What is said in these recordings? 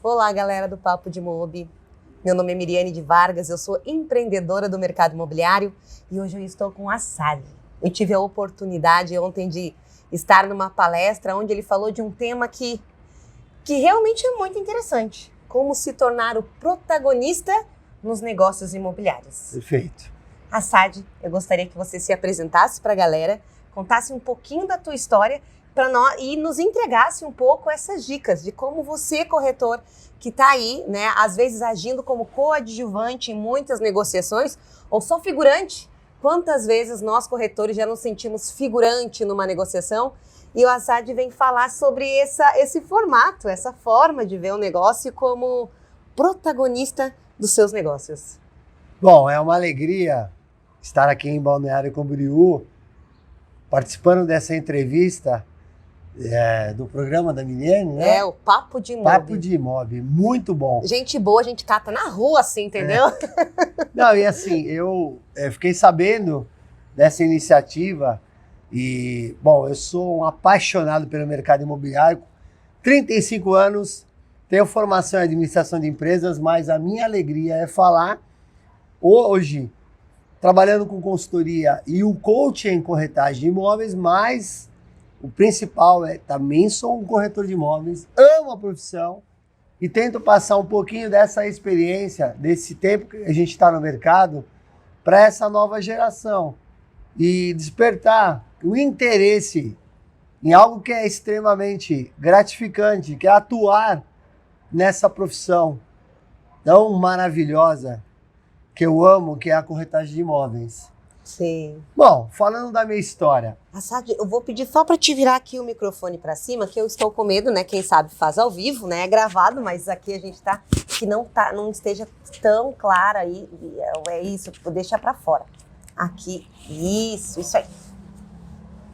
Olá, galera do Papo de Mob. Meu nome é Miriane de Vargas, eu sou empreendedora do mercado imobiliário e hoje eu estou com a Assad. Eu tive a oportunidade ontem de estar numa palestra onde ele falou de um tema que realmente é muito interessante. Como se tornar o protagonista nos negócios imobiliários. Perfeito. Assad, eu gostaria que você se apresentasse para a galera, contasse um pouquinho da tua história para nós e nos entregasse um pouco essas dicas de como você, corretor, que está aí, né, às vezes agindo como coadjuvante em muitas negociações ou só figurante. Quantas vezes nós, corretores, já nos sentimos figurante numa negociação? E o Assad vem falar sobre esse formato, essa forma de ver o negócio como protagonista dos seus negócios. Bom, é uma alegria estar aqui em Balneário Camboriú, participando dessa entrevista do programa da Miriane, né? É, o Papo de Mob. Papo de Mob, muito bom. Gente boa, a gente cata na rua, assim, entendeu? Não, e assim, eu fiquei sabendo dessa iniciativa e, bom, eu sou um apaixonado pelo mercado imobiliário, 35 anos, tenho formação em administração de empresas, mas a minha alegria é falar hoje, trabalhando com consultoria e o coaching em corretagem de imóveis, mas o principal também sou um corretor de imóveis, amo a profissão e tento passar um pouquinho dessa experiência, desse tempo que a gente está no mercado, para essa nova geração e despertar o interesse em algo que é extremamente gratificante, que é atuar nessa profissão tão maravilhosa que eu amo, que é a corretagem de imóveis. Sim. Bom, falando da minha história. Assad, eu vou pedir só para te virar aqui o microfone para cima, que eu estou com medo, né? Quem sabe faz ao vivo, né? É gravado, mas aqui a gente tá que não esteja tão clara aí. É isso, deixa para fora. Aqui, isso aí.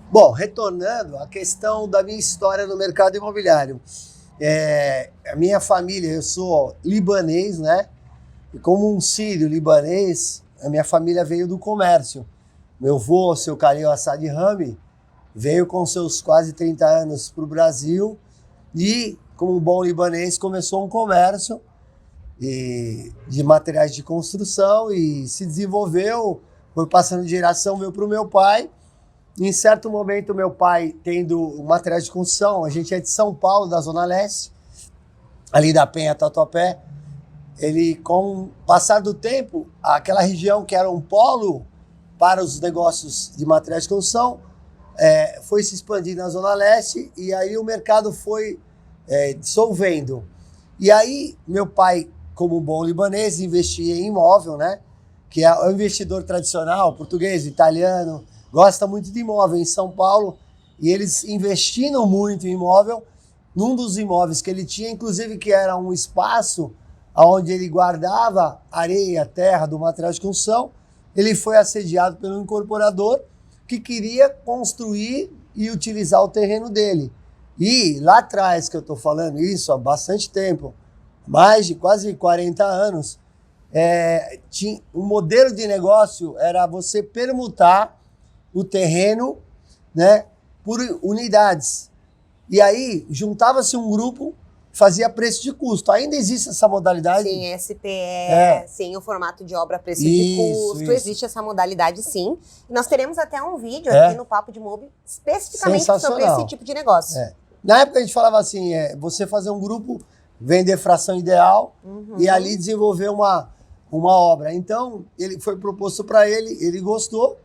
Bom, retornando à questão da minha história no mercado imobiliário. A minha família, eu sou libanês, né? E como um sírio libanês, a minha família veio do comércio. Meu avô, seu Khalil Assad Rami, veio com seus quase 30 anos para o Brasil e, como um bom libanês, começou um comércio de materiais de construção e se desenvolveu, foi passando de geração, veio para o meu pai. Em certo momento, meu pai, tendo materiais de construção, a gente é de São Paulo, da Zona Leste, ali da Penha, Tatuapé, ele, com o passar do tempo, aquela região que era um polo para os negócios de materiais de construção, foi se expandindo na Zona Leste e aí o mercado foi dissolvendo. E aí, meu pai, como um bom libanês, investia em imóvel, né? Que é o investidor tradicional, português, italiano, gosta muito de imóvel em São Paulo e eles investiram muito em imóvel. Num dos imóveis que ele tinha, inclusive, que era um espaço onde ele guardava areia, terra do material de construção, ele foi assediado pelo incorporador que queria construir e utilizar o terreno dele. E lá atrás, que eu estou falando isso há bastante tempo, mais de quase 40 anos, tinha um modelo de negócio era você permutar o terreno, né, por unidades. E aí juntava-se um grupo, fazia preço de custo. Ainda existe essa modalidade? Sim, SPE, sim, o formato de obra preço de custo, isso. Existe essa modalidade, sim. E nós teremos até um vídeo aqui no Papo de Mob especificamente sobre esse tipo de negócio. Na época a gente falava assim, você fazer um grupo, vender fração ideal e ali desenvolver uma obra. Então, ele foi proposto para ele gostou.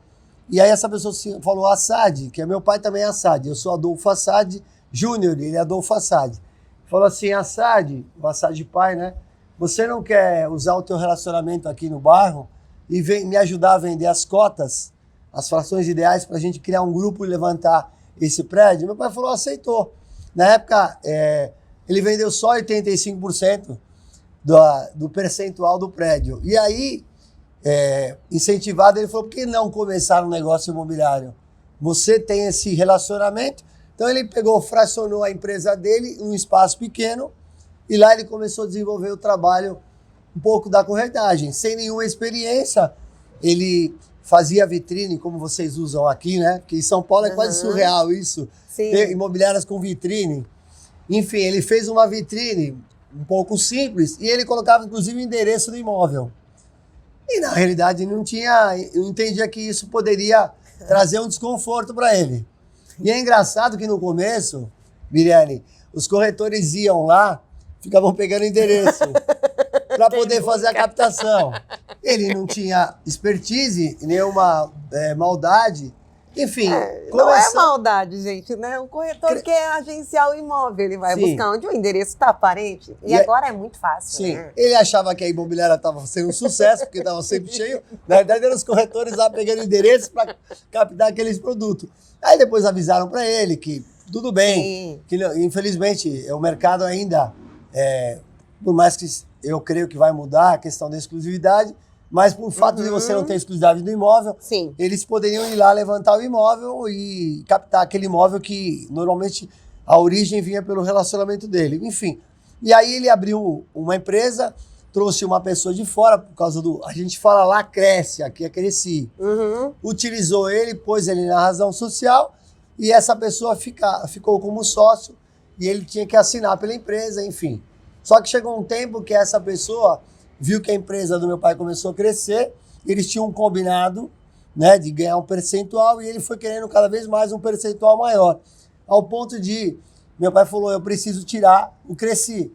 E aí essa pessoa falou, Assad, que é meu pai também é Assad, eu sou Adolfo Assad Júnior, ele é Adolfo Assad. Falou assim, Assad, o Assad pai, né? Você não quer usar o teu relacionamento aqui no bairro e me ajudar a vender as cotas, as frações ideais para a gente criar um grupo e levantar esse prédio? Meu pai falou, aceitou. Na época, ele vendeu só 85% do percentual do prédio. E aí, incentivado, ele falou, por que não começar um negócio imobiliário? Você tem esse relacionamento. Então ele pegou, fracionou a empresa dele em um espaço pequeno e lá ele começou a desenvolver o trabalho um pouco da corretagem. Sem nenhuma experiência, ele fazia vitrine, como vocês usam aqui, né? Porque em São Paulo é quase surreal isso. Sim. Ter imobiliárias com vitrine. Enfim, ele fez uma vitrine um pouco simples, e ele colocava inclusive o endereço do imóvel. E na realidade eu entendia que isso poderia trazer um desconforto para ele. E é engraçado que no começo, Miriane, os corretores iam lá, ficavam pegando endereço para poder fazer a captação. Ele não tinha expertise, nenhuma maldade. Enfim. Não é maldade, gente, né? O corretor quer agenciar o imóvel, ele vai buscar onde o endereço está aparente. E agora é muito fácil. Sim, né? Ele achava que a imobiliária estava sendo um sucesso, porque estava sempre cheio. Na verdade, eram os corretores lá pegando endereço para captar aqueles produtos. Aí depois avisaram para ele que tudo bem, que infelizmente o mercado ainda, por mais que eu creio que vai mudar a questão da exclusividade, mas por fato de você não ter exclusividade do imóvel, eles poderiam ir lá levantar o imóvel e captar aquele imóvel que normalmente a origem vinha pelo relacionamento dele. Enfim, e aí ele abriu uma empresa, trouxe uma pessoa de fora, por causa a gente fala lá cresce, aqui é cresci. Utilizou ele, pôs ele na razão social e essa pessoa ficou como sócio e ele tinha que assinar pela empresa, enfim. Só que chegou um tempo que essa pessoa viu que a empresa do meu pai começou a crescer, eles tinham um combinado, né, de ganhar um percentual e ele foi querendo cada vez mais um percentual maior. Ao ponto de, meu pai falou, eu preciso tirar o Cresci.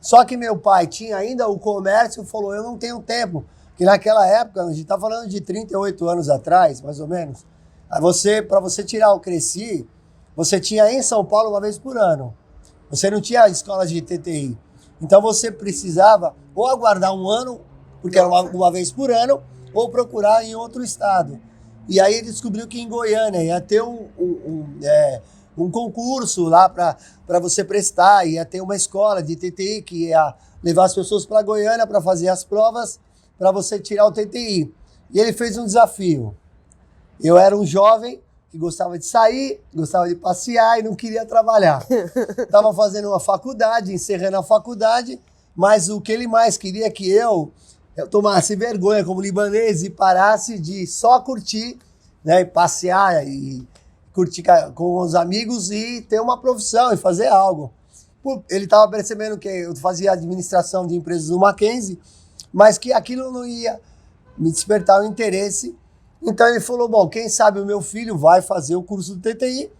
Só que meu pai tinha ainda o comércio e falou, eu não tenho tempo. Que naquela época, a gente está falando de 38 anos atrás, mais ou menos, para você tirar o Cresci, você tinha em São Paulo uma vez por ano. Você não tinha escola de TTI. Então você precisava ou aguardar um ano, porque era uma vez por ano, ou procurar em outro estado. E aí ele descobriu que em Goiânia ia ter um concurso lá para você prestar, ia ter uma escola de TTI que ia levar as pessoas para Goiânia para fazer as provas para você tirar o TTI. E ele fez um desafio. Eu era um jovem que gostava de sair, gostava de passear e não queria trabalhar. Estava fazendo uma faculdade, encerrando a faculdade, mas o que ele mais queria é que eu tomasse vergonha como libanês e parasse de só curtir, né, passear e curtir com os amigos e ter uma profissão e fazer algo. Ele estava percebendo que eu fazia administração de empresas no Mackenzie, mas que aquilo não ia me despertar o interesse. Então ele falou, bom, quem sabe o meu filho vai fazer o curso do TTI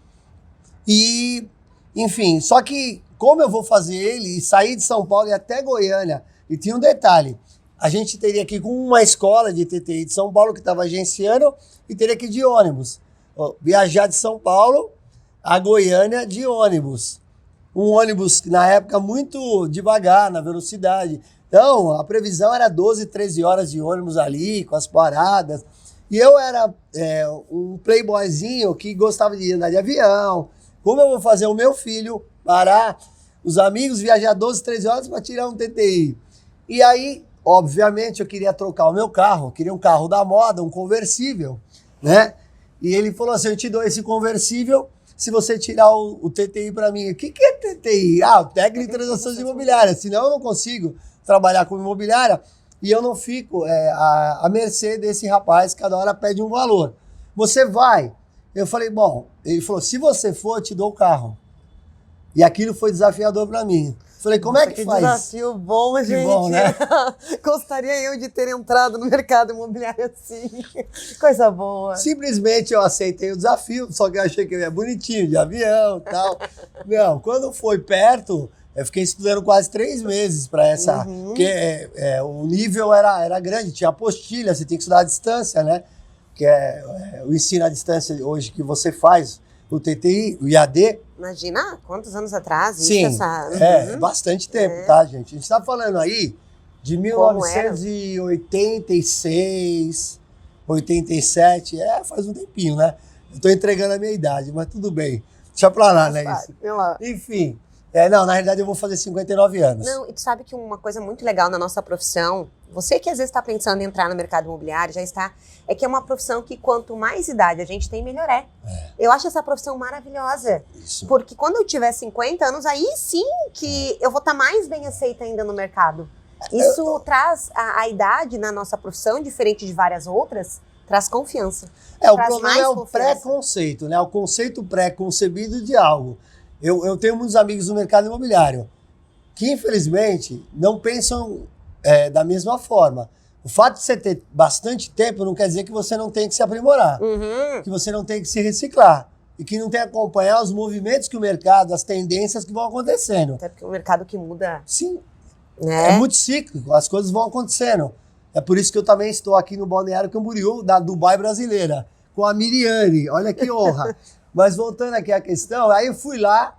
e, enfim, só que como eu vou fazer ele e sair de São Paulo e até Goiânia, e tinha um detalhe, a gente teria que ir com uma escola de TTI de São Paulo que estava agenciando e teria que ir de ônibus, viajar de São Paulo a Goiânia de ônibus. Um ônibus, na época, muito devagar, na velocidade. Então, a previsão era 12, 13 horas de ônibus ali, com as paradas. E eu era um playboyzinho que gostava de andar de avião. Como eu vou fazer o meu filho parar, os amigos, viajar 12, 13 horas para tirar um TTI? E aí, obviamente, eu queria trocar o meu carro. Eu queria um carro da moda, um conversível, né? E ele falou assim, eu te dou esse conversível se você tirar o TTI para mim. O que é TTI? O técnico de transações imobiliárias. Senão eu não consigo trabalhar com imobiliária. E eu não fico à mercê desse rapaz, cada hora pede um valor. Você vai? Eu falei, bom, ele falou, se você for, eu te dou o carro. E aquilo foi desafiador para mim. Falei, como é que faz? Desafio bom, gente. Bom, né? Gostaria eu de ter entrado no mercado imobiliário assim. Coisa boa. Simplesmente eu aceitei o desafio, só que eu achei que eu ia bonitinho, de avião e tal. Não, quando foi perto... Eu fiquei estudando quase 3 meses para essa, porque o nível era grande, tinha apostila, você tem que estudar à distância, né? Que é o ensino à distância hoje que você faz, o TTI, o IAD. Imagina quantos anos atrás? Sim, bastante tempo, tá, gente? A gente está falando aí de 1986, 87, faz um tempinho, né? Eu estou entregando a minha idade, mas tudo bem. Deixa pra lá, né? Isso. Enfim. Não, na realidade eu vou fazer 59 anos. Não, e tu sabe que uma coisa muito legal na nossa profissão, você que às vezes está pensando em entrar no mercado imobiliário, é que é uma profissão que quanto mais idade a gente tem, melhor é. Eu acho essa profissão maravilhosa. Isso. Porque quando eu tiver 50 anos, aí sim que eu vou estar mais bem aceita ainda no mercado. Isso traz a idade na nossa profissão, diferente de várias outras, traz confiança. O problema é o pré-conceito, né? O conceito pré-concebido de algo. Eu tenho muitos amigos no mercado imobiliário. que infelizmente não pensam da mesma forma. O fato de você ter bastante tempo não quer dizer que você não tem que se aprimorar, que você não tem que se reciclar e que não tem que acompanhar os movimentos que o mercado, as tendências que vão acontecendo. Até porque o mercado que muda... Sim, né? É muito cíclico, as coisas vão acontecendo. É por isso que eu também estou aqui no Balneário Camboriú, da Dubai brasileira, com a Miriane, olha que honra. Mas voltando aqui à questão, aí eu fui lá,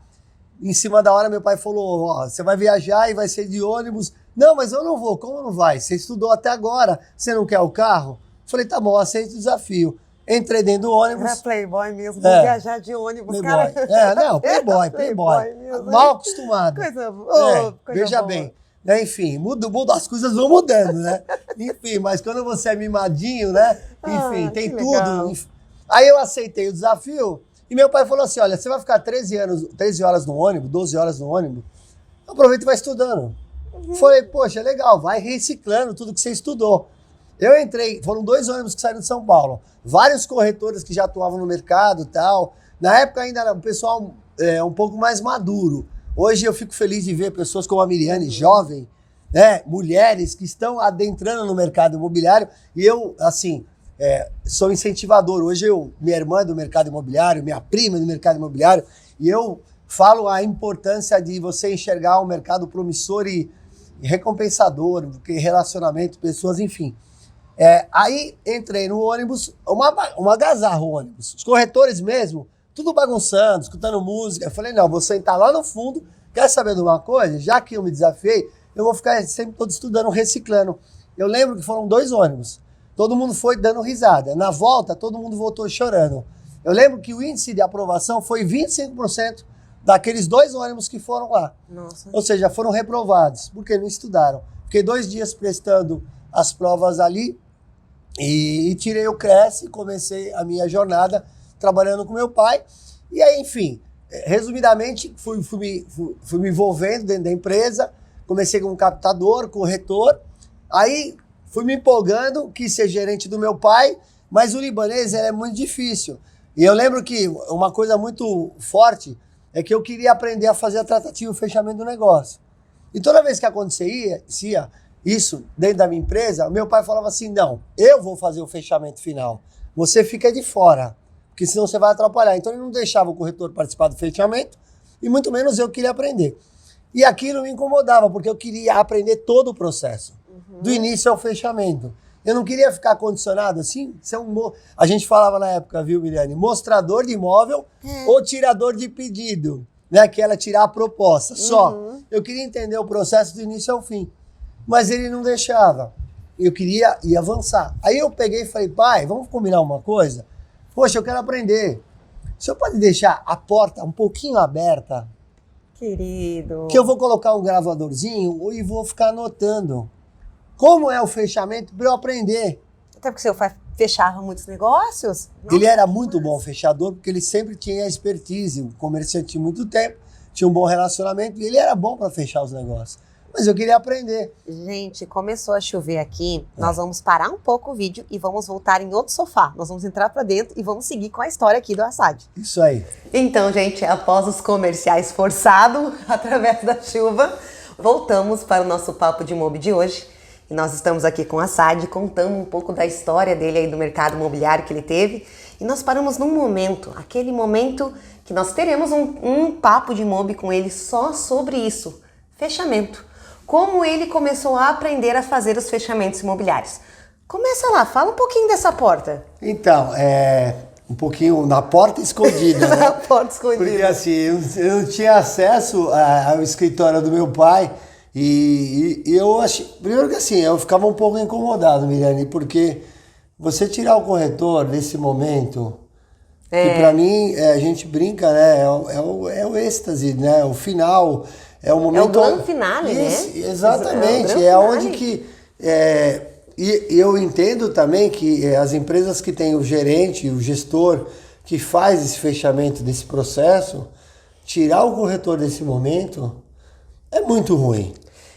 em cima da hora meu pai falou, ó, você vai viajar e vai ser de ônibus. Não, mas eu não vou, como não vai? Você estudou até agora, você não quer o carro? Falei, tá bom, aceito o desafio. Entrei dentro do ônibus. Era playboy mesmo, vou viajar de ônibus, playboy. cara. Não, playboy. Mesmo, mal acostumado. Coisa veja boa. Bem. Enfim, muda, as coisas vão mudando, né? Enfim, mas quando você é mimadinho, né? Enfim, tem tudo. Legal. Aí eu aceitei o desafio e meu pai falou assim, olha, você vai ficar 13 horas no ônibus, 12 horas no ônibus, aproveita e vai estudando. Falei, poxa, legal, vai reciclando tudo que você estudou. Eu entrei, foram 2 ônibus que saíram de São Paulo, vários corretores que já atuavam no mercado e tal. Na época ainda era um pessoal um pouco mais maduro. Hoje eu fico feliz de ver pessoas como a Miriane, jovem, né, mulheres que estão adentrando no mercado imobiliário. E eu, assim, sou incentivador. Hoje minha irmã é do mercado imobiliário, minha prima é do mercado imobiliário, e eu falo a importância de você enxergar um mercado promissor e recompensador, porque relacionamento, pessoas, enfim. Aí entrei no ônibus, uma agasalho o ônibus. Os corretores mesmo, tudo bagunçando, escutando música. Eu falei, não, vou sentar lá no fundo, quer saber de uma coisa? Já que eu me desafiei, eu vou ficar sempre todo estudando, reciclando. Eu lembro que foram 2 ônibus. Todo mundo foi dando risada. Na volta, todo mundo voltou chorando. Eu lembro que o índice de aprovação foi 25% daqueles 2 ônibus que foram lá. Nossa. Ou seja, foram reprovados, porque não estudaram. Fiquei 2 dias prestando as provas ali e tirei o CRES e comecei a minha jornada trabalhando com meu pai. E aí, enfim, resumidamente, fui me envolvendo dentro da empresa, comecei como captador, corretor, aí fui me empolgando, quis ser gerente do meu pai, mas o libanês é muito difícil. E eu lembro que uma coisa muito forte é que eu queria aprender a fazer a tratativa e o fechamento do negócio. E toda vez que acontecia isso dentro da minha empresa, meu pai falava assim, não, eu vou fazer o fechamento final, você fica de fora, porque senão você vai atrapalhar. Então ele não deixava o corretor participar do fechamento, e muito menos eu queria aprender. E aquilo me incomodava, porque eu queria aprender todo o processo, do início ao fechamento. Eu não queria ficar condicionado assim, a gente falava na época, viu, Miriane, mostrador de imóvel ou tirador de pedido, né? Que era tirar a proposta, só. Eu queria entender o processo do início ao fim, mas ele não deixava. Eu queria ir avançar. Aí eu peguei e falei, pai, vamos combinar uma coisa? Poxa, eu quero aprender. O senhor pode deixar a porta um pouquinho aberta? Querido. Que eu vou colocar um gravadorzinho e vou ficar anotando como é o fechamento para eu aprender. Até porque seu pai fechava muitos negócios. Ele era muito bom fechador, porque ele sempre tinha expertise, um comerciante de muito tempo, tinha um bom relacionamento e ele era bom para fechar os negócios. Mas eu queria aprender. Gente, começou a chover aqui, nós vamos parar um pouco o vídeo e vamos voltar em outro sofá. Nós vamos entrar para dentro e vamos seguir com a história aqui do Assad. Isso aí. Então, gente, após os comerciais forçados através da chuva, voltamos para o nosso papo de imob de hoje. E nós estamos aqui com o Assad, contando um pouco da história dele aí do mercado imobiliário que ele teve. E nós paramos num momento, aquele momento que nós teremos um papo de imob com ele só sobre isso, fechamento. Como ele começou a aprender a fazer os fechamentos imobiliários. Começa lá, fala um pouquinho dessa porta. Então, um pouquinho na porta escondida, né? Na porta escondida. Porque assim, eu não tinha acesso ao escritório do meu pai e eu achei... Primeiro que assim, eu ficava um pouco incomodado, Miriane, porque você tirar o corretor nesse momento, que pra mim, a gente brinca, né? É o êxtase, né? O final... É o momento. É o grande finale, né? Exatamente. É onde que. E eu entendo também que as empresas que têm o gerente, o gestor, que faz esse fechamento desse processo, tirar o corretor desse momento é muito ruim.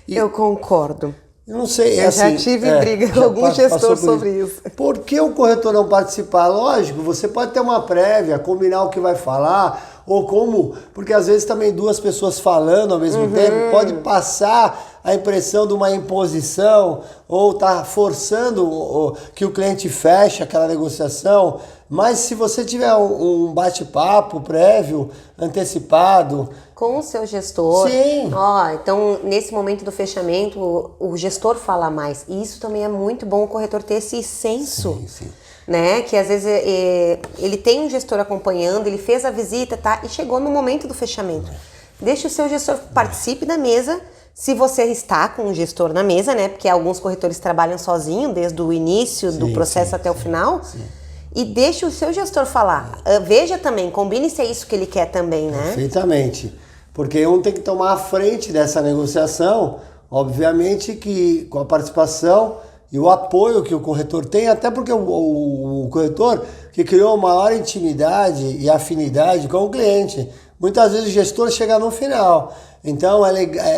Eu concordo. Eu não sei. Eu já tive briga com algum gestor sobre isso. Por que o corretor não participar? Lógico, você pode ter uma prévia, combinar o que vai falar, ou como, porque às vezes também duas pessoas falando ao mesmo tempo pode passar a impressão de uma imposição ou tá forçando que o cliente feche aquela negociação. Mas se você tiver um bate-papo prévio, antecipado... Com o seu gestor. Sim. Então, nesse momento do fechamento, o gestor fala mais. E isso também é muito bom o corretor ter esse senso. Sim. Né? Que às vezes ele tem um gestor acompanhando, ele fez a visita, tá? E chegou no momento do fechamento. Deixa o seu gestor participe da mesa. Se você está com um gestor na mesa, né? Porque alguns corretores trabalham sozinho desde o início do processo até o final. Sim. E deixa o seu gestor falar. Veja também, combine se é isso que ele quer também, né? Perfeitamente. Porque um tem que tomar a frente dessa negociação, obviamente que com a participação e o apoio que o corretor tem, até porque o corretor que criou maior intimidade e afinidade com o cliente. Muitas vezes o gestor chega no final. Então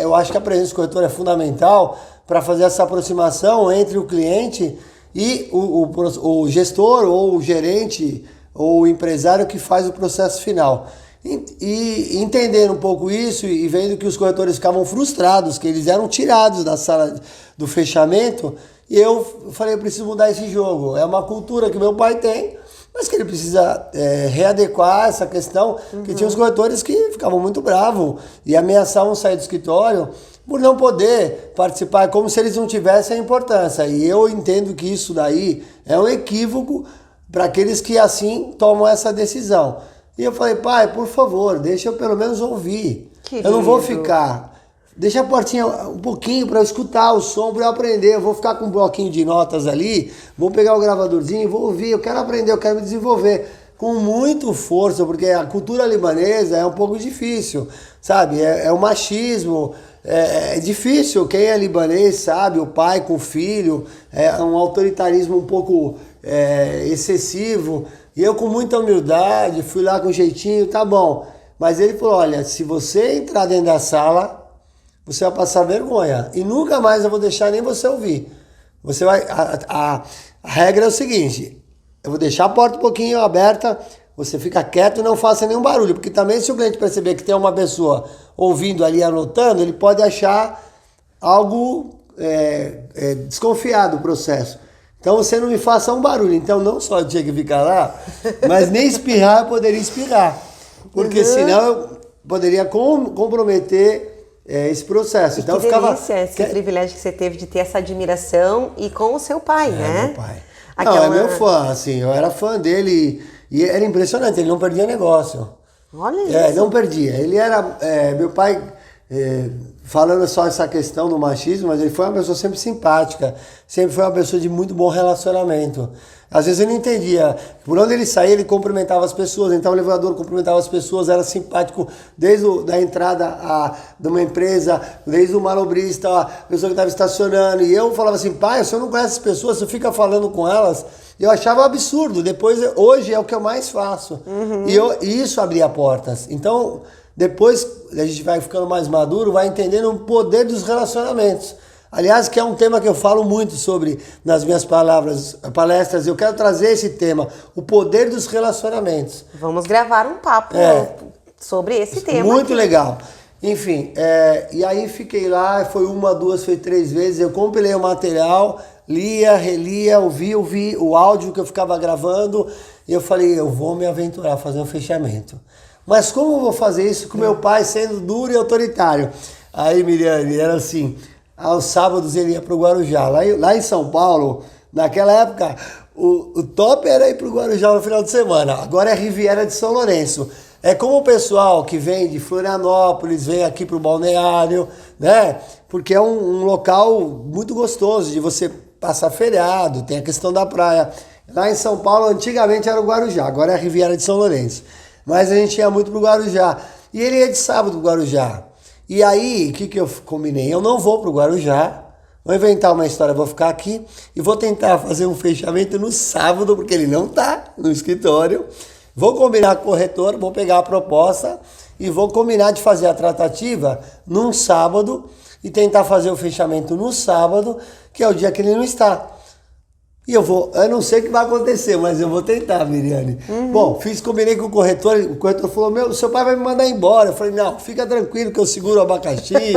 eu acho que a presença do corretor é fundamental para fazer essa aproximação entre o cliente e o gestor ou o gerente ou o empresário que faz o processo final. E entendendo um pouco isso e vendo que os corretores ficavam frustrados, que eles eram tirados da sala do fechamento, e eu falei, eu preciso mudar esse jogo. É uma cultura que meu pai tem, mas que ele precisa readequar essa questão, que tinha os corretores que ficavam muito bravos e ameaçavam sair do escritório por não poder participar, como se eles não tivessem a importância. E eu entendo que isso daí é um equívoco para aqueles que assim tomam essa decisão. E eu falei, pai, por favor, deixa eu pelo menos ouvir. Querido. Eu não vou ficar. Deixa a portinha um pouquinho para eu escutar o som, para eu aprender. Eu vou ficar com um bloquinho de notas ali, vou pegar o gravadorzinho, vou ouvir. Eu quero aprender, eu quero me desenvolver. Com muito força, porque a cultura libanesa é um pouco difícil, sabe? É o machismo, é difícil. Quem é libanês sabe, o pai com o filho, é um autoritarismo um pouco excessivo. E eu com muita humildade, fui lá com jeitinho, tá bom. Mas ele falou, olha, se você entrar dentro da sala, você vai passar vergonha. E nunca mais eu vou deixar nem você ouvir. Você vai. A regra é o seguinte: eu vou deixar a porta um pouquinho aberta, você fica quieto e não faça nenhum barulho. Porque também se o cliente perceber que tem uma pessoa ouvindo ali, anotando, ele pode achar algo desconfiado do processo. Então você não me faça um barulho. Então não só eu tinha que ficar lá, mas nem espirrar eu poderia espirrar. Porque senão eu poderia comprometer esse processo. Então que delícia esse privilégio que você teve de ter essa admiração e com o seu pai, né? Meu pai. Não, é meu fã, assim, eu era fã dele e era impressionante, ele não perdia negócio. Olha isso. Não perdia. Ele era, meu pai, falando só essa questão do machismo, mas ele foi uma pessoa sempre simpática, sempre foi uma pessoa de muito bom relacionamento. Às vezes eu não entendia, por onde ele saía ele cumprimentava as pessoas, então o elevador cumprimentava as pessoas, era simpático desde a entrada de uma empresa, desde o manobrista, a pessoa que estava estacionando, e eu falava assim, pai, o senhor não conhece as pessoas, você fica falando com elas, e eu achava absurdo, hoje é o que eu mais faço, e isso abria portas. Então, depois a gente vai ficando mais maduro, vai entendendo o poder dos relacionamentos. Aliás, que é um tema que eu falo muito sobre nas minhas palestras. Eu quero trazer esse tema, o poder dos relacionamentos. Vamos gravar um papo sobre esse tema. Muito legal. Enfim, e aí fiquei lá, foi 1, 2, foi 3 vezes. Eu compilei o material, lia, relia, ouvi o áudio que eu ficava gravando. E eu falei, eu vou me aventurar a fazer um fechamento. Mas como eu vou fazer isso com meu pai sendo duro e autoritário? Aí, Miriane, era assim... Aos sábados ele ia para o Guarujá. Lá em São Paulo, naquela época, o top era ir para o Guarujá no final de semana. Agora é Riviera de São Lourenço. É como o pessoal que vem de Florianópolis, vem aqui para o balneário, né? Porque é um local muito gostoso de você passar feriado, tem a questão da praia. Lá em São Paulo, antigamente era o Guarujá, agora é a Riviera de São Lourenço. Mas a gente ia muito para o Guarujá. E ele ia de sábado para o Guarujá. E aí, o que eu combinei? Eu não vou para o Guarujá, vou inventar uma história, vou ficar aqui e vou tentar fazer um fechamento no sábado, porque ele não está no escritório. Vou combinar com o corretor, vou pegar a proposta e vou combinar de fazer a tratativa num sábado e tentar fazer o fechamento no sábado, que é o dia que ele não está. E eu não sei o que vai acontecer, mas eu vou tentar, Miriane. Bom, combinei com o corretor falou, seu pai vai me mandar embora. Eu falei, não, fica tranquilo que eu seguro o abacaxi.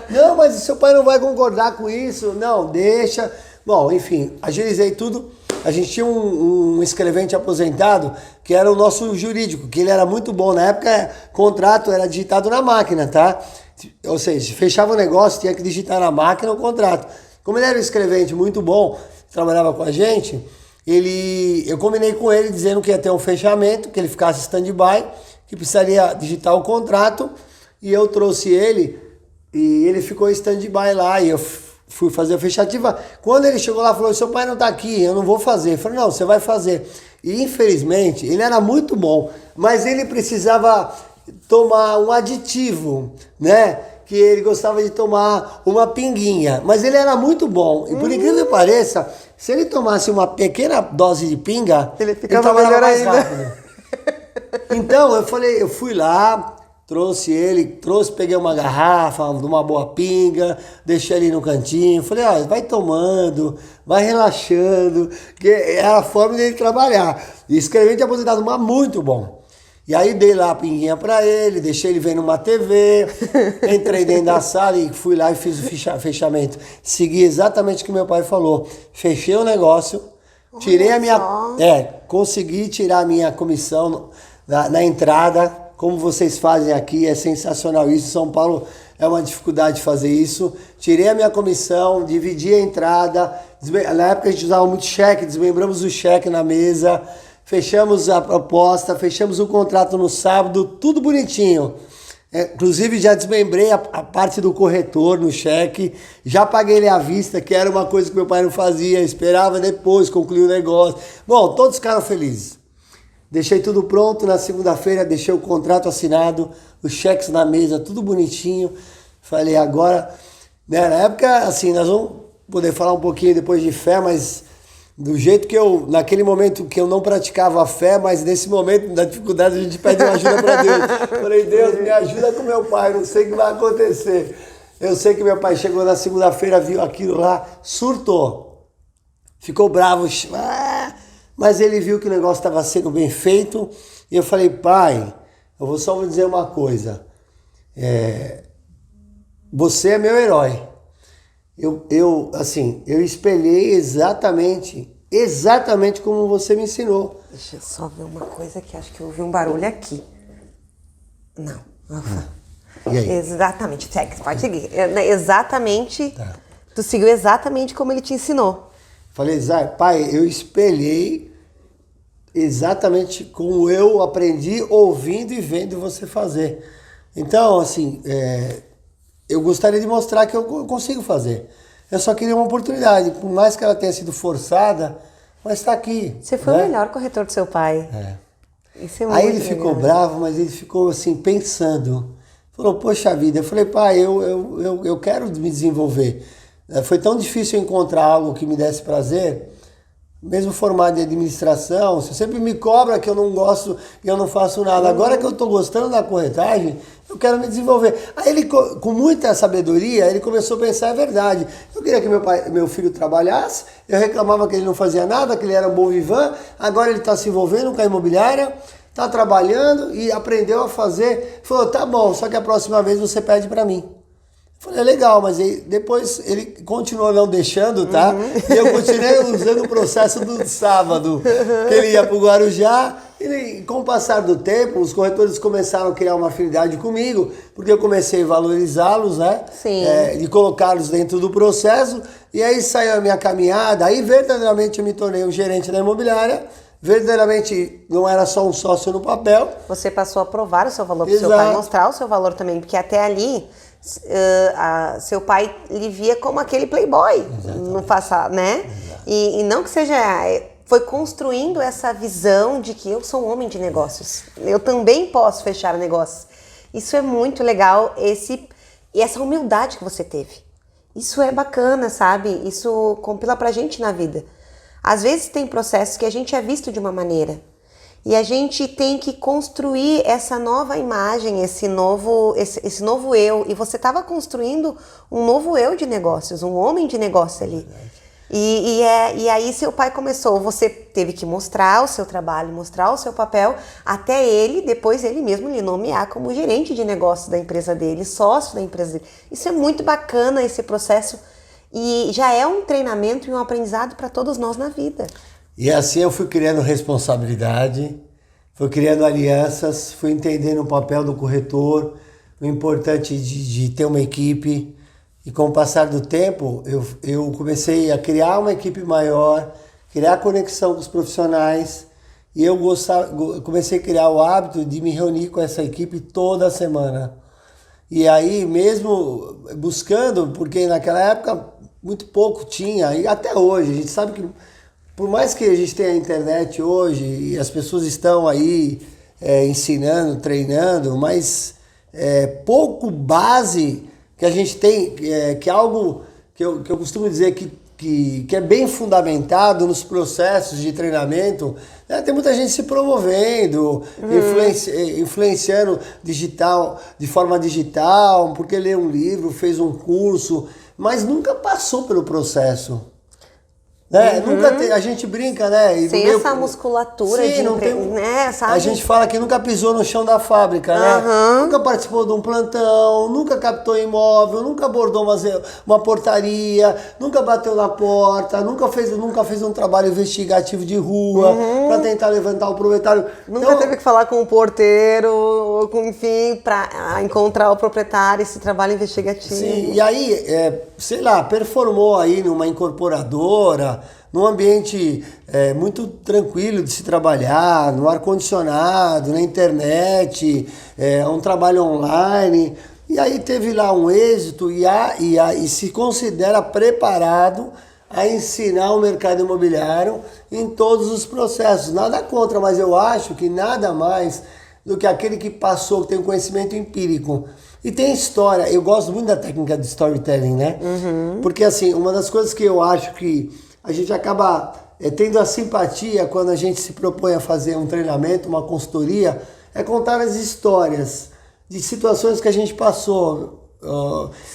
Não, mas o seu pai não vai concordar com isso. Não, deixa. Bom, enfim, agilizei tudo. A gente tinha um escrevente aposentado, que era o nosso jurídico, que ele era muito bom. Na época, contrato era digitado na máquina, tá? Ou seja, fechava o negócio, tinha que digitar na máquina o contrato. Como ele era um escrevente muito bom, trabalhava com a gente, eu combinei com ele dizendo que ia ter um fechamento, que ele ficasse stand-by, que precisaria digitar o contrato, e eu trouxe ele, e ele ficou em stand-by lá, e eu fui fazer a fechativa. Quando ele chegou lá, falou, seu pai não tá aqui, eu não vou fazer. Eu falei, não, você vai fazer. E infelizmente, ele era muito bom, mas ele precisava tomar um aditivo, né? Que ele gostava de tomar uma pinguinha, mas ele era muito bom. E por incrível que pareça, se ele tomasse uma pequena dose de pinga, ele ficava melhor mais ainda. rápido. Então eu fui lá, peguei uma garrafa de uma boa pinga, deixei ali no cantinho, falei, vai tomando, vai relaxando, que era a forma dele trabalhar. E escrevente aposentado, mas muito bom. E aí dei lá a pinguinha pra ele, deixei ele vendo uma TV, entrei dentro da sala e fui lá e fiz o fechamento. Segui exatamente o que meu pai falou. Fechei o negócio, tirei a minha... consegui tirar a minha comissão na entrada, como vocês fazem aqui, é sensacional isso. São Paulo é uma dificuldade fazer isso. Tirei a minha comissão, dividi a entrada. Na época a gente usava muito cheque, desmembramos o cheque na mesa. Fechamos a proposta, fechamos o contrato no sábado, tudo bonitinho. Inclusive já desmembrei a parte do corretor no cheque, já paguei ele à vista, que era uma coisa que meu pai não fazia, esperava depois concluir o negócio. Bom, todos ficaram felizes. Deixei tudo pronto, na segunda-feira deixei o contrato assinado, os cheques na mesa, tudo bonitinho. Falei, agora, né, na época, assim, nós vamos poder falar um pouquinho depois de fé, mas... Do jeito que naquele momento que eu não praticava a fé, mas nesse momento da dificuldade a gente pede uma ajuda para Deus. Falei, Deus, me ajuda com meu pai, não sei o que vai acontecer. Eu sei que meu pai chegou na segunda-feira, viu aquilo lá, surtou. Ficou bravo, mas ele viu que o negócio estava sendo bem feito. E eu falei, pai, eu vou só dizer uma coisa. Você é meu herói. Eu espelhei exatamente como você me ensinou. Deixa eu só ver uma coisa que acho que eu ouvi um barulho aqui. Não. E aí? Exatamente, pode seguir. Exatamente, tá. Tu seguiu exatamente como ele te ensinou. Falei, pai, eu espelhei exatamente como eu aprendi ouvindo e vendo você fazer. Então, assim... eu gostaria de mostrar que eu consigo fazer. Eu só queria uma oportunidade, por mais que ela tenha sido forçada, mas está aqui. Você foi o melhor corretor do seu pai. Isso é muito Aí ele ficou bravo, mas ele ficou assim, pensando. Falou, poxa vida. Eu falei, pai, eu quero me desenvolver. Foi tão difícil encontrar algo que me desse prazer. Mesmo formado em administração, você sempre me cobra que eu não gosto e eu não faço nada. Agora que eu estou gostando da corretagem, eu quero me desenvolver. Aí ele, com muita sabedoria, ele começou a pensar, é verdade. Eu queria que meu filho trabalhasse, eu reclamava que ele não fazia nada, que ele era um bom vivan, agora ele está se envolvendo com a imobiliária, está trabalhando e aprendeu a fazer. Falou, tá bom, só que a próxima vez você pede para mim. Falei, legal, mas aí depois ele continuou não deixando, tá? E eu continuei usando o processo do sábado, que ele ia pro Guarujá. E com o passar do tempo, os corretores começaram a criar uma afinidade comigo, porque eu comecei a valorizá-los, né? Sim. E colocá-los dentro do processo. E aí saiu a minha caminhada, aí verdadeiramente eu me tornei um gerente da imobiliária. Verdadeiramente não era só um sócio no papel. Você passou a provar o seu valor para o seu pai, mostrar o seu valor também, porque até ali... seu pai lhe via como aquele playboy. Exatamente. No passado, né? E não que seja... Foi construindo essa visão de que eu sou um homem de negócios. Eu também posso fechar negócios. Isso é muito legal, e essa humildade que você teve. Isso é bacana, sabe? Isso compila pra gente na vida. Às vezes tem processos que a gente é visto de uma maneira. E a gente tem que construir essa nova imagem, esse novo eu. E você estava construindo um novo eu de negócios, um homem de negócio ali. E aí seu pai começou, você teve que mostrar o seu trabalho, mostrar o seu papel, até ele, depois ele mesmo lhe nomear como gerente de negócio da empresa dele, sócio da empresa dele. Isso é muito bacana, esse processo, e já é um treinamento e um aprendizado para todos nós na vida. E assim eu fui criando responsabilidade, fui criando alianças, fui entendendo o papel do corretor, o importante de ter uma equipe. E com o passar do tempo, eu comecei a criar uma equipe maior, criar conexão com os profissionais. E eu comecei a criar o hábito de me reunir com essa equipe toda semana. E aí, mesmo buscando, porque naquela época muito pouco tinha, e até hoje, a gente sabe que por mais que a gente tenha a internet hoje e as pessoas estão aí ensinando, treinando, mas pouco base que a gente tem, que é algo que eu costumo dizer que é bem fundamentado nos processos de treinamento, né? Tem muita gente se promovendo, influenciando digital, de forma digital, porque lê um livro, fez um curso, mas nunca passou pelo processo. Né? A gente brinca, né? E sem essa musculatura sim, né, sabe? A gente fala que nunca pisou no chão da fábrica, né? Nunca participou de um plantão, nunca captou imóvel, nunca abordou uma portaria, nunca bateu na porta, nunca fez um trabalho investigativo de rua para tentar levantar o proprietário. Nunca teve que falar com o porteiro, enfim, para encontrar o proprietário, esse trabalho investigativo. Sim, e aí, sei lá, performou aí numa incorporadora, num ambiente muito tranquilo de se trabalhar, no ar-condicionado, na internet, um trabalho online. E aí teve lá um êxito e se considera preparado a ensinar o mercado imobiliário em todos os processos. Nada contra, mas eu acho que nada mais do que aquele que passou, que tem um conhecimento empírico. E tem história. Eu gosto muito da técnica de storytelling, né? Porque, assim, uma das coisas que eu acho que a gente acaba tendo a simpatia quando a gente se propõe a fazer um treinamento, uma consultoria, é contar as histórias de situações que a gente passou.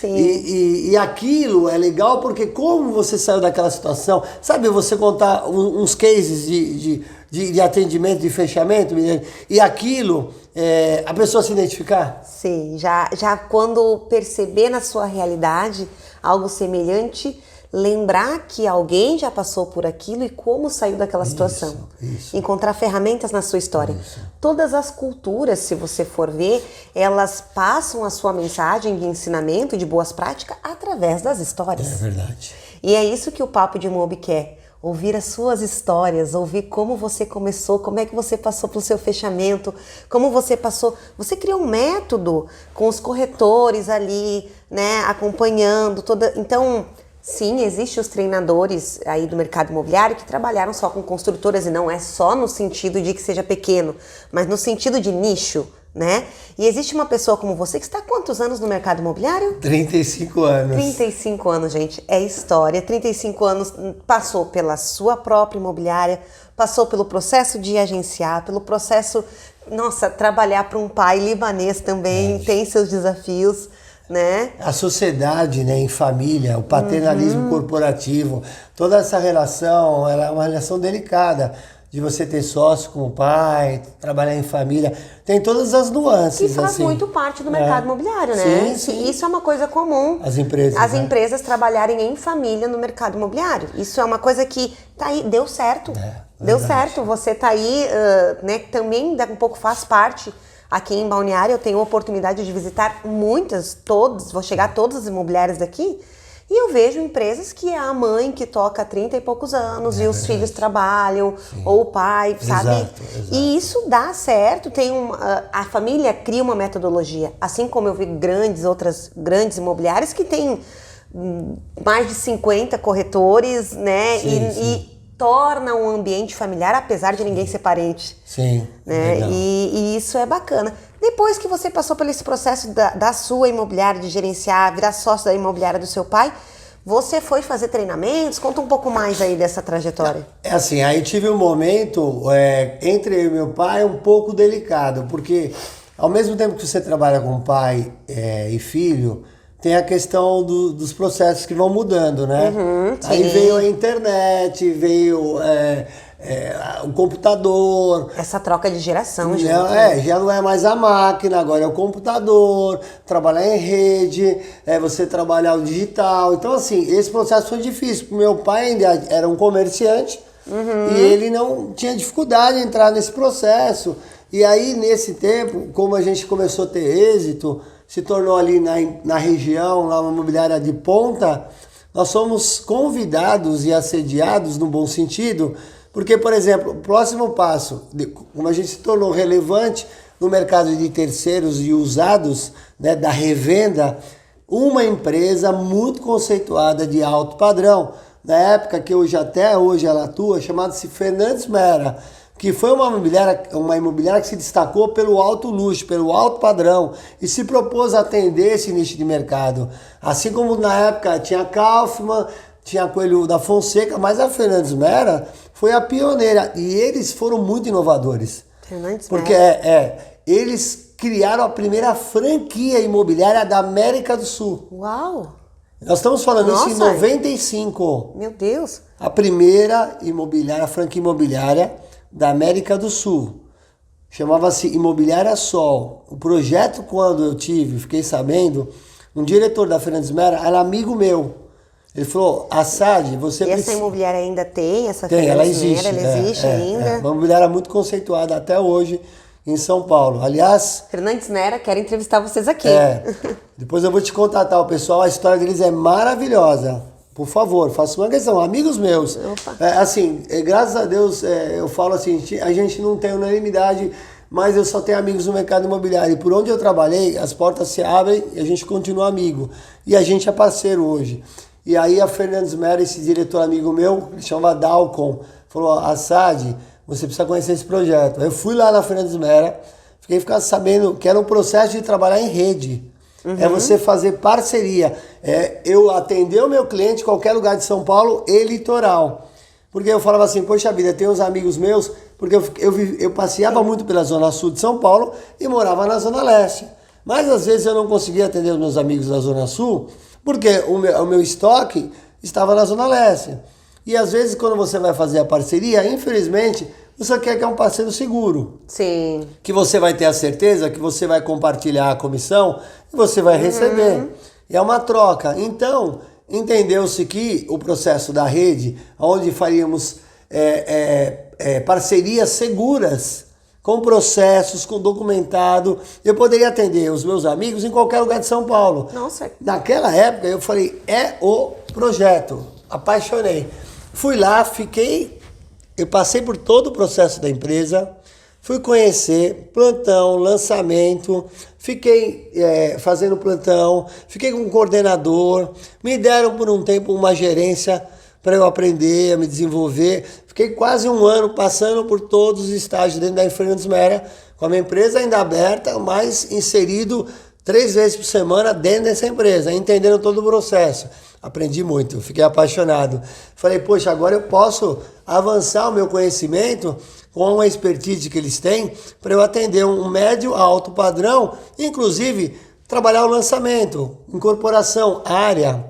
E aquilo é legal porque como você saiu daquela situação, sabe, você contar uns cases de atendimento, de fechamento, e aquilo, a pessoa se identificar? Sim, já quando perceber na sua realidade algo semelhante, lembrar que alguém já passou por aquilo e como saiu daquela situação. Isso. Encontrar ferramentas na sua história. Todas as culturas, se você for ver, elas passam a sua mensagem de ensinamento, de boas práticas, através das histórias. É verdade. E é isso que o Papo de Mob quer. Ouvir as suas histórias, ouvir como você começou, como é que você passou pelo seu fechamento, como você passou. Você criou um método com os corretores ali, né, acompanhando toda. Então, sim, existem os treinadores aí do mercado imobiliário que trabalharam só com construtoras e não é só no sentido de que seja pequeno, mas no sentido de nicho, né? E existe uma pessoa como você que está há quantos anos no mercado imobiliário? 35 anos. 35 anos, gente, é história. 35 anos, passou pela sua própria imobiliária, passou pelo processo de agenciar, pelo processo, trabalhar para um pai libanês também tem seus desafios, né? A sociedade, né, em família, o paternalismo corporativo, toda essa relação, ela é uma relação delicada. De você ter sócio com o pai, trabalhar em família, tem todas as nuances. Que faz muito parte do mercado imobiliário, né? Sim. Isso é uma coisa comum. As empresas trabalharem em família no mercado imobiliário. Isso é uma coisa que tá aí, deu certo. Deu certo. Você tá aí, né? Também um pouco faz parte. Aqui em Balneário eu tenho a oportunidade de visitar vou chegar a todas as imobiliárias daqui. E eu vejo empresas que é a mãe que toca há 30 e poucos anos e os filhos trabalham, ou o pai, sabe? Exato. E isso dá certo, a família cria uma metodologia, assim como eu vi outras grandes imobiliárias que têm mais de 50 corretores, né? E torna um ambiente familiar, apesar de ninguém ser parente. Sim, né? E isso é bacana. Depois que você passou por esse processo da sua imobiliária, de gerenciar, virar sócio da imobiliária do seu pai, você foi fazer treinamentos? Conta um pouco mais aí dessa trajetória. É assim, aí tive um momento entre eu e meu pai um pouco delicado, porque ao mesmo tempo que você trabalha com pai e filho, tem a questão dos processos que vão mudando, né? Aí sim. veio a internet, veio o computador. Essa troca de geração, gente. Já não é mais a máquina, agora é o computador, trabalhar em rede, você trabalhar o digital. Então, assim, esse processo foi difícil. Meu pai ainda era um comerciante e ele não tinha dificuldade em entrar nesse processo. E aí, nesse tempo, como a gente começou a ter êxito, se tornou ali na região, lá uma imobiliária de ponta, nós somos convidados e assediados, no bom sentido, porque, por exemplo, o próximo passo, como a gente se tornou relevante no mercado de terceiros e usados, né, da revenda, uma empresa muito conceituada de alto padrão, na época que até hoje ela atua, chamada-se Fernandes Mera, que foi uma imobiliária que se destacou pelo alto luxo, pelo alto padrão, e se propôs a atender esse nicho de mercado. Assim como na época tinha a Kaufmann, tinha a Coelho da Fonseca, mas a Fernandes Mera foi a pioneira, e eles foram muito inovadores. Fernandes porque eles criaram a primeira franquia imobiliária da América do Sul. Uau! Nós estamos falando isso em 95. Meu Deus! A primeira franquia imobiliária da América do Sul. Chamava-se Imobiliária Sol. O projeto, quando eu fiquei sabendo, um diretor da Fernandes Mera era amigo meu. Ele falou, Assad, você precisa... essa imobiliária ainda tem? Ela existe. Ela existe ainda? É uma imobiliária muito conceituada até hoje em São Paulo. Aliás... Fernandes Mera, quero entrevistar vocês aqui. Depois eu vou te contatar, o pessoal, a história deles é maravilhosa. Por favor, faça uma questão. Amigos meus, graças a Deus, eu falo assim, a gente não tem unanimidade, mas eu só tenho amigos no mercado imobiliário. E por onde eu trabalhei, as portas se abrem e a gente continua amigo. E a gente é parceiro hoje. E aí a Fernandes Mera, esse diretor amigo meu, que chama Dalcon, falou, Assad, você precisa conhecer esse projeto. Eu fui lá na Fernandes Mera, fiquei sabendo que era um processo de trabalhar em rede. É você fazer parceria. Eu atender o meu cliente em qualquer lugar de São Paulo e litoral. Porque eu falava assim, poxa vida, tem uns amigos meus, porque eu passeava muito pela Zona Sul de São Paulo e morava na Zona Leste. Mas às vezes eu não conseguia atender os meus amigos da Zona Sul, porque o meu estoque estava na Zona Leste. E às vezes quando você vai fazer a parceria, infelizmente, você quer que é um parceiro seguro. Sim. Que você vai ter a certeza que você vai compartilhar a comissão e você vai receber. É uma troca. Então, entendeu-se que o processo da rede, onde faríamos parcerias seguras, com processos, com documentado, eu poderia atender os meus amigos em qualquer lugar de São Paulo. Nossa. Naquela época, eu falei, é o projeto. Apaixonei. Fui lá, eu passei por todo o processo da empresa, fui conhecer, plantão, lançamento, fiquei fazendo plantão, fiquei com um coordenador, me deram por um tempo uma gerência para eu aprender, a me desenvolver. Fiquei quase um ano passando por todos os estágios dentro da Fernandes Mera, com a minha empresa ainda aberta, mas inserido 3 vezes por semana dentro dessa empresa, entendendo todo o processo. Aprendi muito, fiquei apaixonado. Falei, poxa, agora eu posso avançar o meu conhecimento com a expertise que eles têm para eu atender um médio a alto padrão, inclusive trabalhar o lançamento, incorporação, área.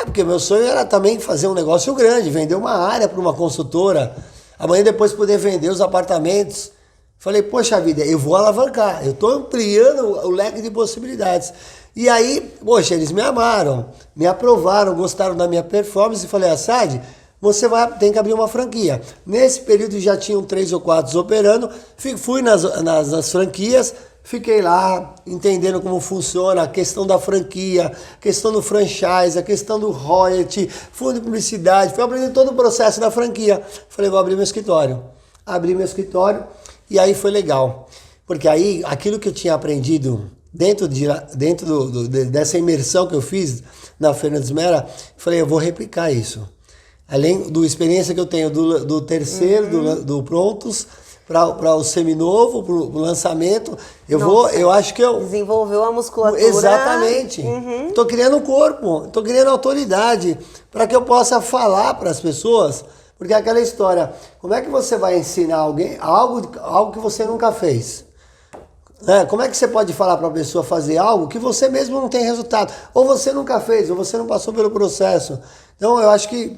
Porque meu sonho era também fazer um negócio grande, vender uma área para uma consultora, amanhã depois poder vender os apartamentos. Falei, poxa vida, eu vou alavancar, eu estou ampliando o leque de possibilidades. E aí, poxa, eles me amaram, me aprovaram, gostaram da minha performance e falei, Assad, você tem que abrir uma franquia. Nesse período já tinham 3 ou 4 operando, fui nas franquias, fiquei lá entendendo como funciona a questão da franquia, a questão do franchise, a questão do royalty, fundo de publicidade, fui aprendendo todo o processo da franquia. Falei, vou abrir meu escritório. Abri meu escritório e aí foi legal, porque aí aquilo que eu tinha aprendido dentro dessa imersão que eu fiz na Fernandes Mera, falei, eu vou replicar isso. Além da experiência que eu tenho do terceiro, do Prontos, para o seminovo, para o lançamento, eu acho que eu... Desenvolveu a musculatura. Exatamente. Estou criando um corpo, estou criando autoridade, para que eu possa falar para as pessoas, porque é aquela história, como é que você vai ensinar alguém algo que você nunca fez? Como é que você pode falar para a pessoa fazer algo que você mesmo não tem resultado? Ou você nunca fez, ou você não passou pelo processo. Então, eu acho que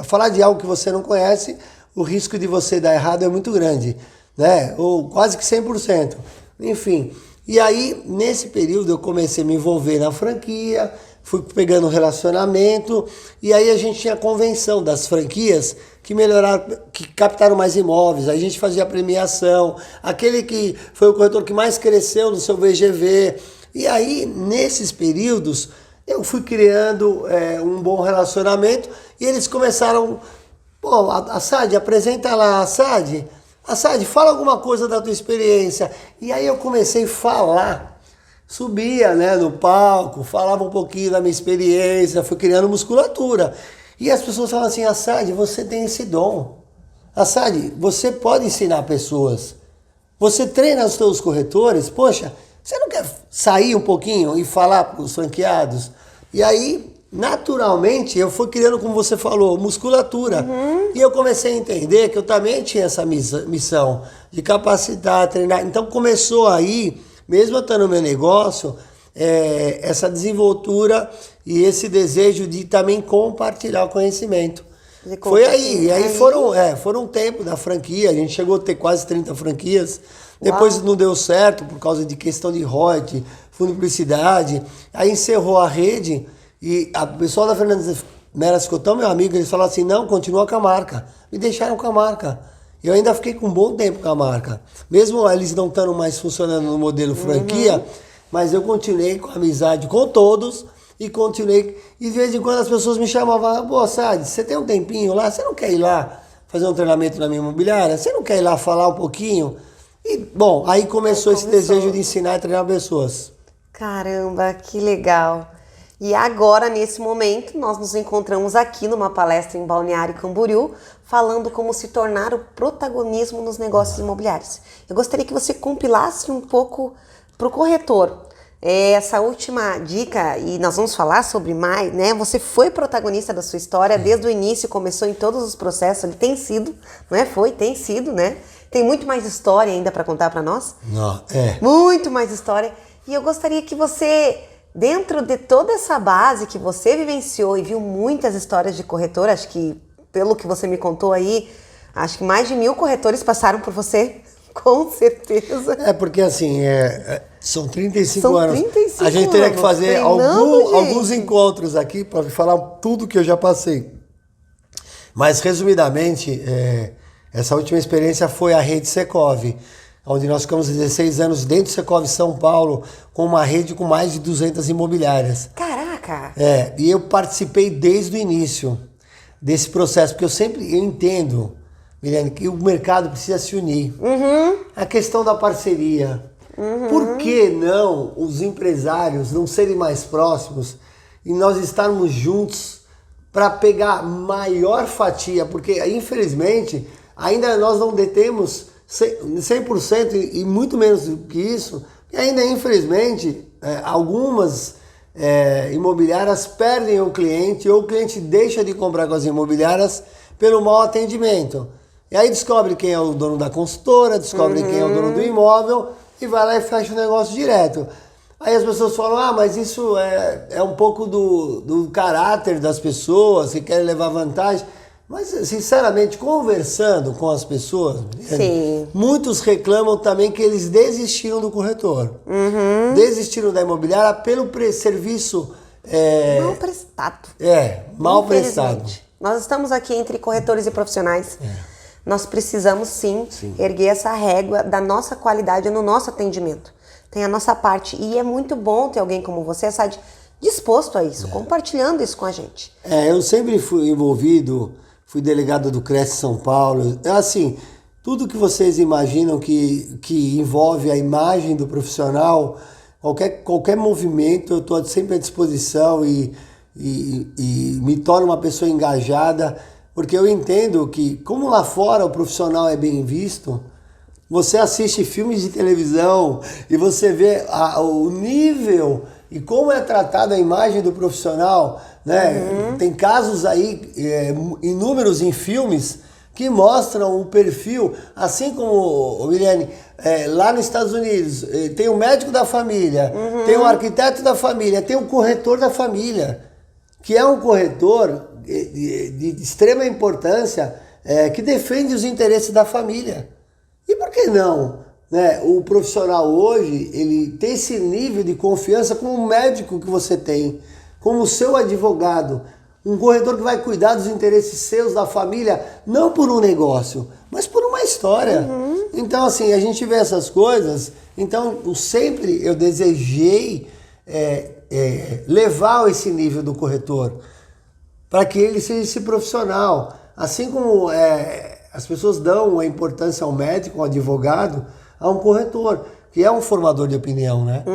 falar de algo que você não conhece, o risco de você dar errado é muito grande, né? Ou quase que 100%. Enfim, e aí, nesse período, eu comecei a me envolver na franquia, fui pegando um relacionamento, e aí a gente tinha a convenção das franquias que melhoraram, que captaram mais imóveis, aí a gente fazia premiação, aquele que foi o corretor que mais cresceu no seu VGV. E aí, nesses períodos, eu fui criando um bom relacionamento, e eles começaram, pô, Assad, apresenta lá, Assad, fala alguma coisa da tua experiência. E aí eu comecei a falar, subia, né, no palco, falava um pouquinho da minha experiência, fui criando musculatura. E as pessoas falam assim, Assad, você tem esse dom. Assad, você pode ensinar pessoas. Você treina os seus corretores, poxa, você não quer sair um pouquinho e falar para os franqueados? E aí, naturalmente, eu fui criando, como você falou, musculatura. E eu comecei a entender que eu também tinha essa missão de capacitar, treinar. Então começou aí, mesmo eu estando no meu negócio, essa desenvoltura e esse desejo de também compartilhar o conhecimento. Foi aí. E aí foram um tempo da franquia, a gente chegou a ter quase 30 franquias. Depois Uau. Não deu certo por causa de questão de royalties, fundo de publicidade. Aí encerrou a rede e o pessoal da Fernandes Meras ficou tão meu amigo, eles falaram assim, não, continua com a marca. Me deixaram com a marca. Eu ainda fiquei com um bom tempo com a marca. Mesmo eles não estando mais funcionando no modelo franquia, mas eu continuei com amizade com todos e continuei. E de vez em quando as pessoas me chamavam, pô, Assad, você tem um tempinho lá? Você não quer ir lá fazer um treinamento na minha imobiliária? Você não quer ir lá falar um pouquinho? E, bom, aí começou esse desejo de ensinar e treinar pessoas. Caramba, que legal. E agora, nesse momento, nós nos encontramos aqui numa palestra em Balneário Camboriú, falando como se tornar o protagonismo nos negócios imobiliários. Eu gostaria que você compilasse um pouco para o corretor essa última dica, e nós vamos falar sobre mais, né? Você foi protagonista da sua história desde o início, começou em todos os processos, ele tem sido, não é? Tem sido, né? Tem muito mais história ainda para contar para nós? Não, Muito mais história. E eu gostaria que você, dentro de toda essa base que você vivenciou e viu muitas histórias de corretor, acho que, pelo que você me contou aí, acho que mais de 1000 corretores passaram por você, com certeza. Porque assim, são 35 anos. 35 a gente teria que fazer alguns gente. Encontros aqui para falar tudo que eu já passei. Mas, resumidamente, essa última experiência foi a rede Secov, onde nós ficamos 16 anos dentro do Secov São Paulo, com uma rede com mais de 200 imobiliárias. Caraca! E eu participei desde o início desse processo, porque eu entendo, Milene, que o mercado precisa se unir. A questão da parceria. Por que não os empresários não serem mais próximos e nós estarmos juntos para pegar maior fatia? Porque, infelizmente, ainda nós não detemos 100% e muito menos do que isso. E ainda, infelizmente, algumas imobiliárias perdem o cliente ou o cliente deixa de comprar com as imobiliárias pelo mau atendimento. E aí descobre quem é o dono da consultora, descobre quem é o dono do imóvel e vai lá e fecha o negócio direto. Aí as pessoas falam, mas isso é um pouco do caráter das pessoas que querem levar vantagem. Mas, sinceramente, conversando com as pessoas, muitos reclamam também que eles desistiram do corretor. Desistiram da imobiliária pelo serviço... mal prestado. Mal prestado. Nós estamos aqui entre corretores e profissionais. Nós precisamos, sim, erguer essa régua da nossa qualidade no nosso atendimento. Tem a nossa parte. E é muito bom ter alguém como você, Assad, disposto a isso, compartilhando isso com a gente. Eu sempre fui envolvido, fui delegado do Cresce São Paulo. Assim, tudo que vocês imaginam que envolve a imagem do profissional, qualquer movimento, eu estou sempre à disposição e me torno uma pessoa engajada. Porque eu entendo que, como lá fora o profissional é bem visto, você assiste filmes de televisão e você vê o nível e como é tratada a imagem do profissional, né? Tem casos aí, inúmeros em filmes, que mostram o perfil, assim como, Milene, lá nos Estados Unidos, tem o médico da família, tem o arquiteto da família, tem o corretor da família, que é um corretor de extrema importância, que defende os interesses da família. E por que não? Né? O profissional hoje, ele tem esse nível de confiança com o médico que você tem, como o seu advogado, um corretor que vai cuidar dos interesses seus, da família, não por um negócio, mas por uma história. Então, assim, a gente vê essas coisas, então sempre eu desejei levar esse nível do corretor, para que ele seja esse profissional. Assim como as pessoas dão a importância ao médico, ao advogado, a um corretor, que é um formador de opinião, né?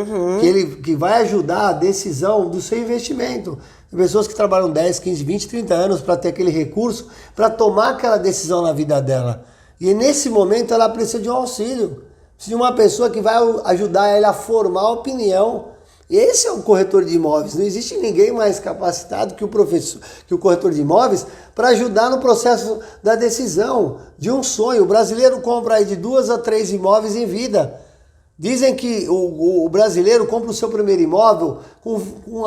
Que vai ajudar a decisão do seu investimento. Tem pessoas que trabalham 10, 15, 20, 30 anos para ter aquele recurso, para tomar aquela decisão na vida dela. E nesse momento ela precisa de um auxílio. Precisa de uma pessoa que vai ajudar ela a formar a opinião. Esse é o corretor de imóveis. Não existe ninguém mais capacitado que o corretor de imóveis para ajudar no processo da decisão de um sonho. O brasileiro compra aí de 2 a 3 imóveis em vida. Dizem que o brasileiro compra o seu primeiro imóvel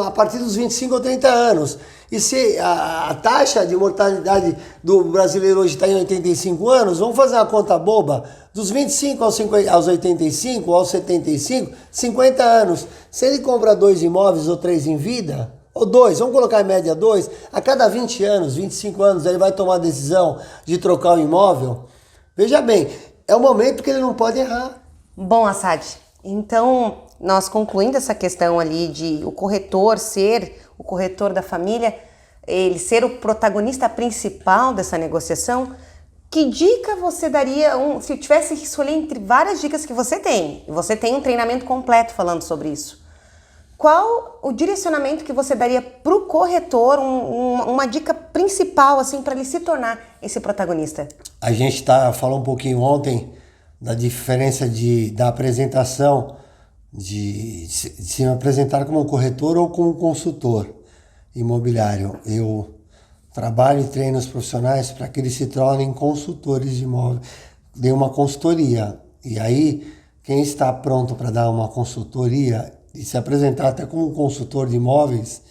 a partir dos 25 ou 30 anos. E se a taxa de mortalidade do brasileiro hoje está em 85 anos, vamos fazer uma conta boba, dos 25 aos 85, aos 75, 50 anos. Se ele compra 2 imóveis ou 3 em vida, ou 2, vamos colocar em média 2, a cada 20 anos, 25 anos, ele vai tomar a decisão de trocar o imóvel. Veja bem, é o momento que ele não pode errar. Bom, Assad, então nós concluindo essa questão ali de o corretor ser o corretor da família, ele ser o protagonista principal dessa negociação, que dica você daria, se tivesse que escolher entre várias dicas que você tem um treinamento completo falando sobre isso, qual o direcionamento que você daria para o corretor, uma dica principal assim para ele se tornar esse protagonista? A gente falou um pouquinho ontem da diferença da apresentação, de se apresentar como um corretor ou como um consultor imobiliário. Eu trabalho e treino os profissionais para que eles se tornem consultores de imóvel, dê uma consultoria. E aí, quem está pronto para dar uma consultoria e se apresentar até como um consultor de imóveis,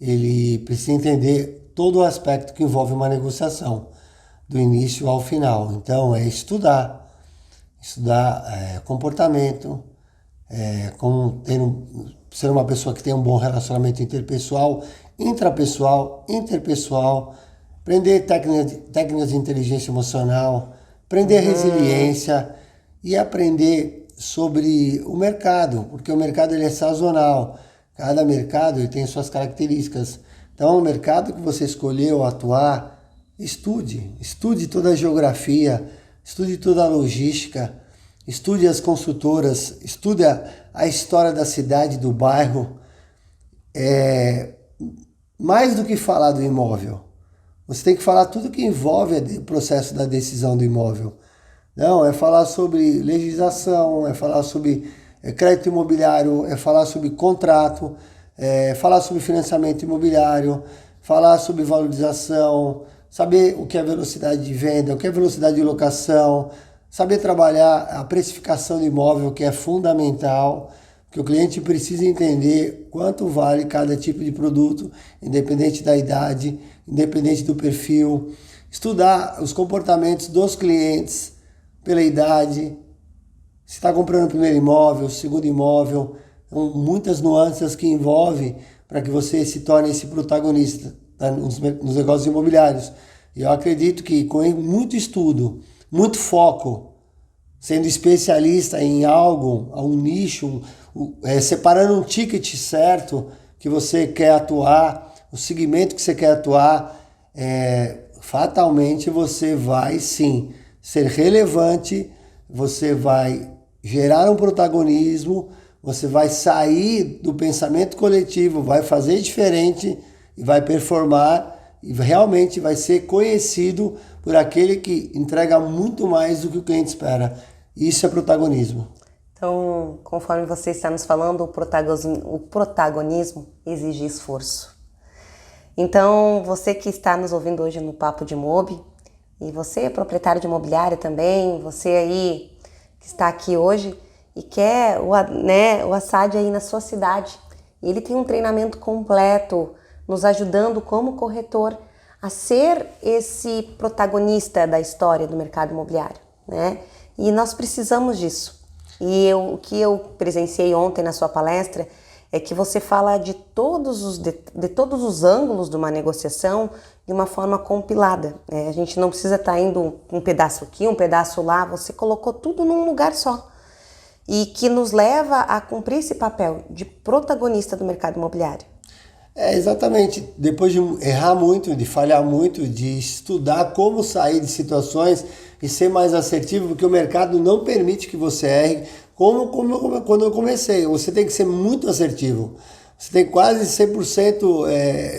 ele precisa entender todo o aspecto que envolve uma negociação, do início ao final. Então, é estudar comportamento, ser uma pessoa que tem um bom relacionamento interpessoal, intrapessoal, interpessoal, aprender técnicas de inteligência emocional, aprender resiliência e aprender sobre o mercado, porque o mercado ele é sazonal, cada mercado ele tem suas características. Então, o mercado que você escolheu atuar, estude toda a geografia, estude toda a logística, estude as consultoras, estude a história da cidade, do bairro. Mais do que falar do imóvel, você tem que falar tudo que envolve o processo da decisão do imóvel. Não, é falar sobre legislação, é falar sobre crédito imobiliário, é falar sobre contrato, é falar sobre financiamento imobiliário, falar sobre valorização, saber o que é velocidade de venda, o que é velocidade de locação, saber trabalhar a precificação do imóvel, que é fundamental, que o cliente precisa entender quanto vale cada tipo de produto, independente da idade, independente do perfil, estudar os comportamentos dos clientes pela idade, se está comprando o primeiro imóvel, o segundo imóvel, muitas nuances que envolvem para que você se torne esse protagonista nos negócios imobiliários. E eu acredito que com muito estudo, muito foco, sendo especialista em algo, um nicho, separando um ticket certo que você quer atuar, o segmento que você quer atuar, fatalmente você vai sim ser relevante, você vai gerar um protagonismo, você vai sair do pensamento coletivo, vai fazer diferente e vai performar e realmente vai ser conhecido por aquele que entrega muito mais do que o cliente espera. Isso é protagonismo. Então, conforme você está nos falando, o protagonismo exige esforço. Então, você que está nos ouvindo hoje no Papo de Mob, E você é proprietário de imobiliária também, você aí que está aqui hoje e quer o Assad aí na sua cidade. Ele tem um treinamento completo, nos ajudando como corretor a ser esse protagonista da história do mercado imobiliário, né? E nós precisamos disso. E o que eu presenciei ontem na sua palestra é que você fala de todos os ângulos de uma negociação de uma forma compilada. A gente não precisa estar indo um pedaço aqui, um pedaço lá, você colocou tudo num lugar só. E que nos leva a cumprir esse papel de protagonista do mercado imobiliário. Exatamente. Depois de errar muito, de falhar muito, de estudar como sair de situações e ser mais assertivo, porque o mercado não permite que você erre. Quando eu comecei, você tem que ser muito assertivo. Você tem quase 100%,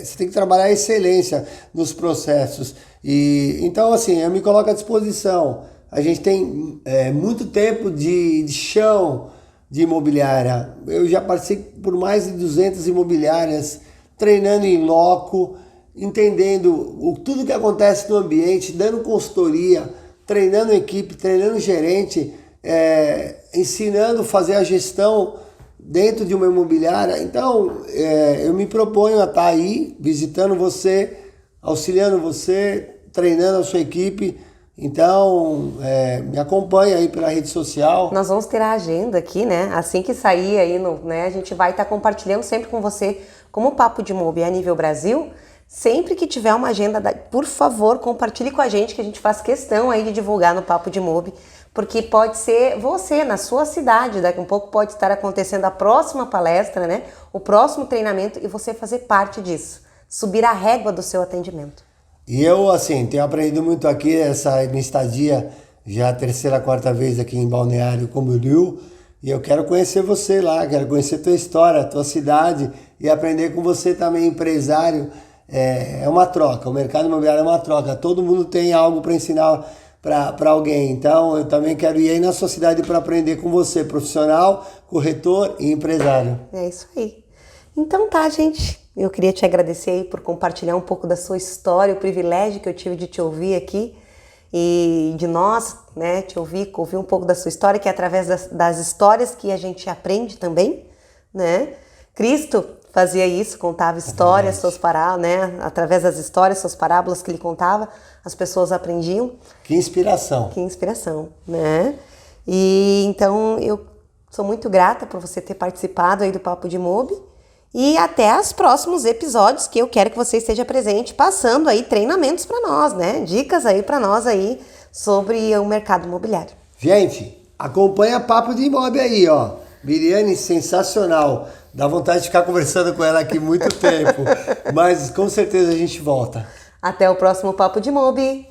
você tem que trabalhar a excelência nos processos. E então, assim, eu me coloco à disposição. A gente tem muito tempo de chão de imobiliária. Eu já passei por mais de 200 imobiliárias, treinando em loco, entendendo tudo que acontece no ambiente, dando consultoria, treinando equipe, treinando gerente, ensinando a fazer a gestão dentro de uma imobiliária. Então, eu me proponho a estar aí, visitando você, auxiliando você, treinando a sua equipe. Então, me acompanha aí pela rede social. Nós vamos ter a agenda aqui, né? Assim que sair aí, a gente vai estar compartilhando sempre com você, como o Papo de Mob a nível Brasil. Sempre que tiver uma agenda, por favor, compartilhe com a gente, que a gente faz questão aí de divulgar no Papo de Mob, porque pode ser você, na sua cidade, daqui a um pouco pode estar acontecendo a próxima palestra, né? O próximo treinamento e você fazer parte disso, subir a régua do seu atendimento. E eu, assim, tenho aprendido muito aqui, essa minha estadia, já a terceira, quarta vez aqui em Balneário Camboriú, e eu quero conhecer você lá, quero conhecer tua história, tua cidade, e aprender com você também, empresário. É uma troca, o mercado imobiliário é uma troca, todo mundo tem algo para ensinar para alguém, então eu também quero ir aí na sua cidade para aprender com você, profissional, corretor e empresário. É isso aí. Então tá, gente. Eu queria te agradecer aí por compartilhar um pouco da sua história, o privilégio que eu tive de te ouvir aqui e de nós, né, te ouvir um pouco da sua história, que é através das histórias que a gente aprende também, né? Cristo fazia isso, contava histórias, suas parábolas, né? Através das histórias, suas parábolas que ele contava, as pessoas aprendiam. Que inspiração. Que inspiração, né? E então eu sou muito grata por você ter participado aí do Papo de Mob. E até os próximos episódios, que eu quero que você esteja presente, passando aí treinamentos para nós, né? Dicas aí para nós aí sobre o mercado imobiliário. Gente, acompanha Papo de Imob aí, ó. Miriane, sensacional. Dá vontade de ficar conversando com ela aqui muito tempo. Mas com certeza a gente volta. Até o próximo Papo de Mob.